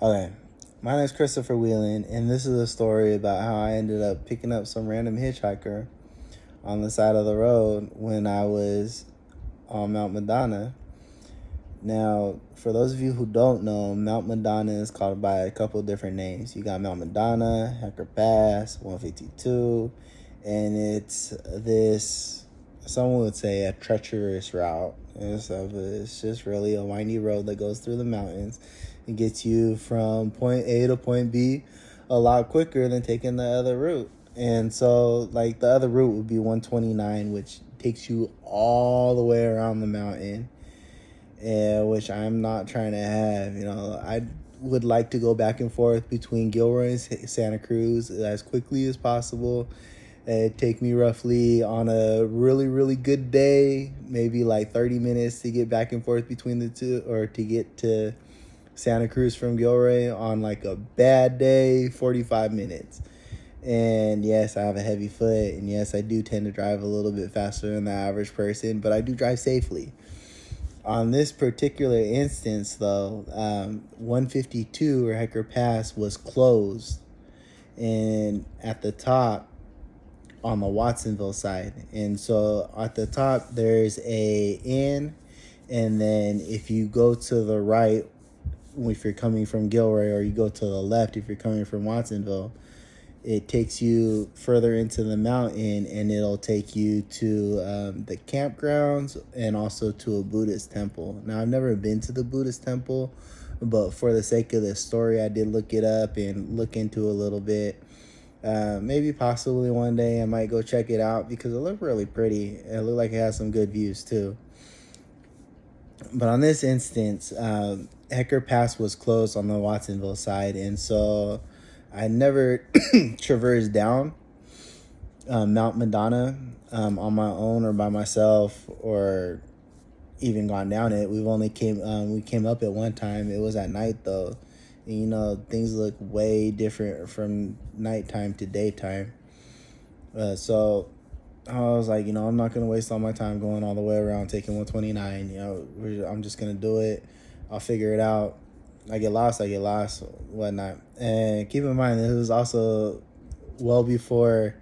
Okay, my name is Christopher Whelan, and this is a story about how I ended up picking up some random hitchhiker on the side of the road when I was on Mount Madonna. Now, for those of you who don't know, Mount Madonna is called by a couple different names. You got Mount Madonna, Hecker Pass, 152, and it's this, someone would say, a treacherous route. It's just really a windy road that goes through the mountains and gets you from point A to point B a lot quicker than taking the other route. And so, like, the other route would be 129, which takes you all the way around the mountain, which I'm not trying to have. I would like to go back and forth between Gilroy and Santa Cruz as quickly as possible. It'd take me roughly, on a really, really good day, maybe like 30 minutes to get back and forth between the two, or to get to Santa Cruz from Gilroy. On like a bad day, 45 minutes. And yes, I have a heavy foot, and yes, I do tend to drive a little bit faster than the average person, but I do drive safely. On this particular instance, though, 152 or Hecker Pass was closed, and at the top on the Watsonville side. And so at the top, there's a inn, and then if you go to the right, if you're coming from Gilroy, or you go to the left if you're coming from Watsonville, it takes you further into the mountain, and it'll take you to the campgrounds and also to a Buddhist temple. Now, I've never been to the Buddhist temple, but for the sake of this story, I did look it up and look into a little bit. Maybe possibly one day I might go check it out because it looked really pretty. It looked like it has some good views too. But on this instance, Hecker Pass was closed on the Watsonville side, and so I never traversed down Mount Madonna on my own or by myself, or even gone down it. We came up at one time. It was at night though, and things look way different from nighttime to daytime. So I was like, I'm not gonna waste all my time going all the way around taking 129. I'm just gonna do it. I'll figure it out. I get lost, whatnot. And keep in mind, it was also well before,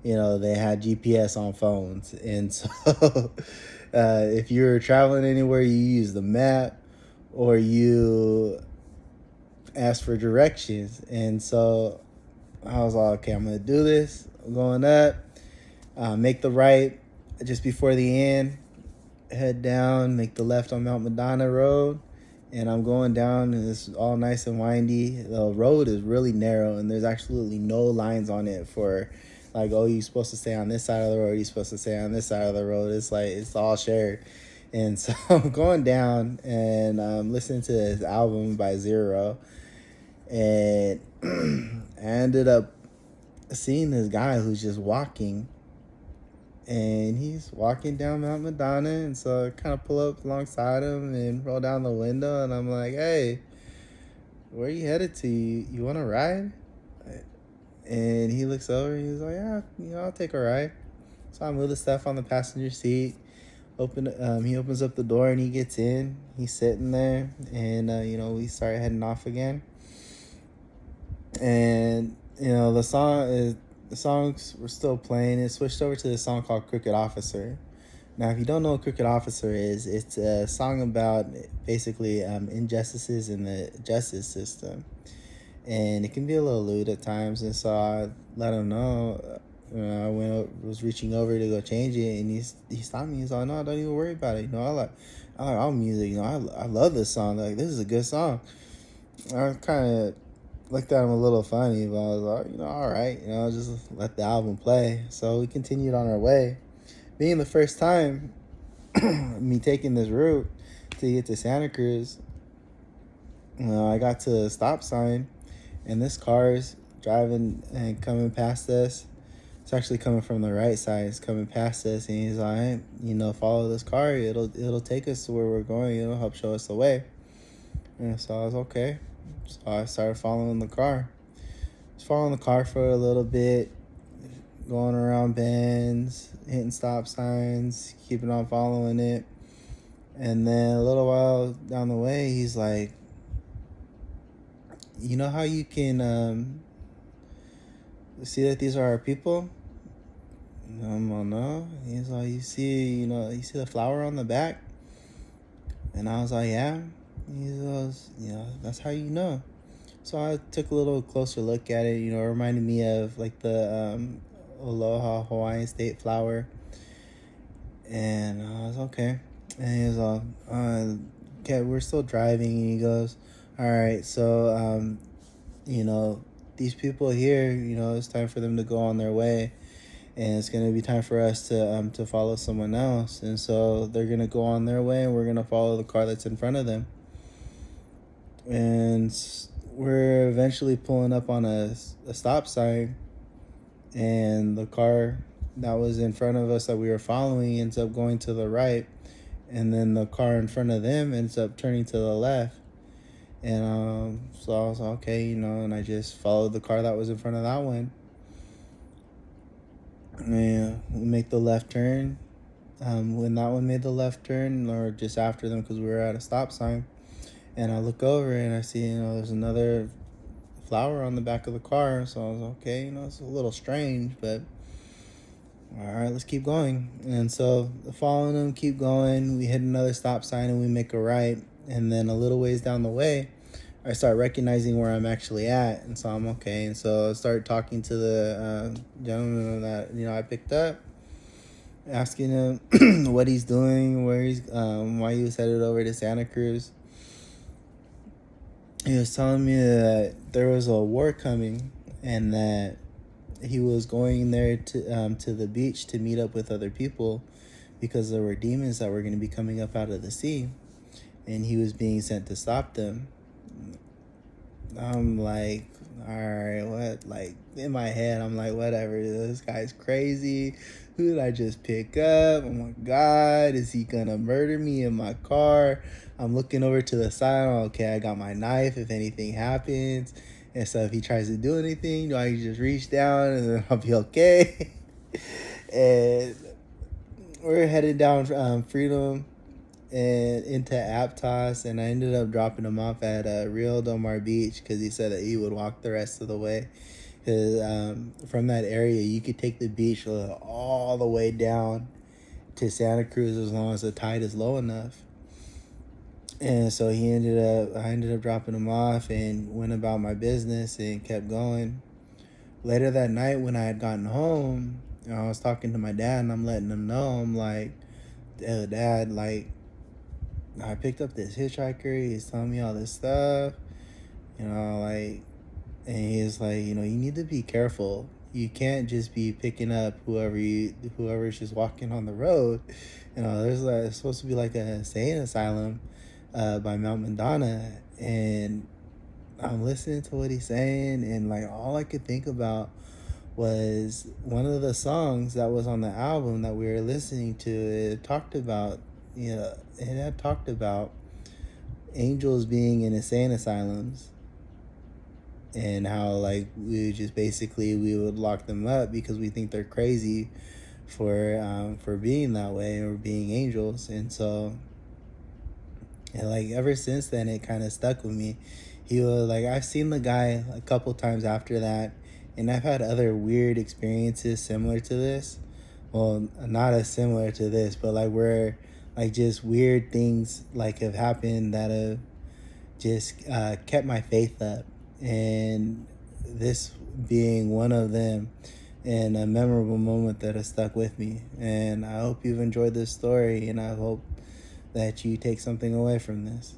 they had GPS on phones. And so if you're traveling anywhere, you use the map, or you ask for directions. And so I was like, okay, I'm going to do this. I'm going up, make the right just before the end, head down, make the left on Mount Madonna Road. And I'm going down, and it's all nice and windy. The road is really narrow, and there's absolutely no lines on it for, like, oh, you're supposed to stay on this side of the road, you're supposed to stay on this side of the road. It's like, it's all shared. And so I'm going down, and listening to this album by Zero. And I ended up seeing this guy who's just walking, and he's walking down Mount Madonna. And so I kind of pull up alongside him and roll down the window, and I'm like, hey, where are you headed to? You want to ride? And he looks over, and he's like, yeah, I'll take a ride. So I move the stuff on the passenger seat. He opens up the door, and he gets in. He's sitting there, and we start heading off again. And the songs were still playing. It switched over to the song called Crooked Officer. Now, if you don't know what Crooked Officer is, it's a song about basically injustices in the justice system. And it can be a little lewd at times. And so I let him know. I was reaching over to go change it, and he stopped me. He's like, no, don't even worry about it. I like all music. I love this song. Like, this is a good song. I kind of looked at him a little funny, but I was like, all right, just let the album play. So we continued on our way. Being the first time me taking this route to get to Santa Cruz, I got to a stop sign, and this car's driving and coming past us. It's actually coming from the right side. It's coming past us, and he's like, follow this car. It'll take us to where we're going. It'll help show us the way. And so I was okay. So I started following the car. I was following the car for a little bit, going around bends, hitting stop signs, keeping on following it. And then a little while down the way, he's like, you know how you can see that these are our people? No. He's like, you see the flower on the back? And I was like, yeah. He goes, that's how you know. So I took a little closer look at it. It reminded me of like the Aloha Hawaiian state flower. And I was okay. And he was all, okay, we're still driving. And he goes, all right, so, these people here, it's time for them to go on their way. And it's going to be time for us to follow someone else. And so they're going to go on their way, and we're going to follow the car that's in front of them. And we're eventually pulling up on a stop sign, and the car that was in front of us that we were following ends up going to the right, and then the car in front of them ends up turning to the left. And so I was like, okay, and I just followed the car that was in front of that one. And we make the left turn. When that one made the left turn, or just after them, because we were at a stop sign, and I look over and I see, there's another flower on the back of the car. So I was okay, it's a little strange, but all right, let's keep going. And so following them, keep going. We hit another stop sign and we make a right. And then a little ways down the way, I start recognizing where I'm actually at. And so I'm okay. And so I start talking to the gentleman that, I picked up, asking him what he's doing, where he's, why he was headed over to Santa Cruz. He was telling me that there was a war coming, and that he was going there to the beach to meet up with other people, because there were demons that were going to be coming up out of the sea, and he was being sent to stop them. I'm like, all right, what? Like, in my head, I'm like, whatever, this guy's crazy. Who did I just pick up? Oh my God, is he gonna murder me in my car? I'm looking over to the side. Okay, I got my knife if anything happens. And so if he tries to do anything, do I just reach down and then I'll be okay? And we're headed down Freedom and into Aptos, and I ended up dropping him off at Rio Del Mar Beach, because he said that he would walk the rest of the way. Because from that area, you could take the beach all the way down to Santa Cruz as long as the tide is low enough. And so I ended up dropping him off and went about my business and kept going. Later that night, when I had gotten home, I was talking to my dad, and I'm letting him know, I'm like, Dad, like, I picked up this hitchhiker. He's telling me all this stuff, like, and he's like, you need to be careful. You can't just be picking up whoever's just walking on the road. There's supposed to be like a insane asylum by Mount Madonna, and I'm listening to what he's saying, and like all I could think about was one of the songs that was on the album that we were listening to. It talked about, it had talked about angels being in insane asylums, and how like we would lock them up because we think they're crazy for being that way or being angels. And so, and like ever since then, it kind of stuck with me. He was like, I've seen the guy a couple times after that, and I've had other weird experiences similar to this. Well, not as similar to this, but like where like just weird things like have happened that have just kept my faith up, and this being one of them, and a memorable moment that has stuck with me. And I hope you've enjoyed this story, and I hope that you take something away from this.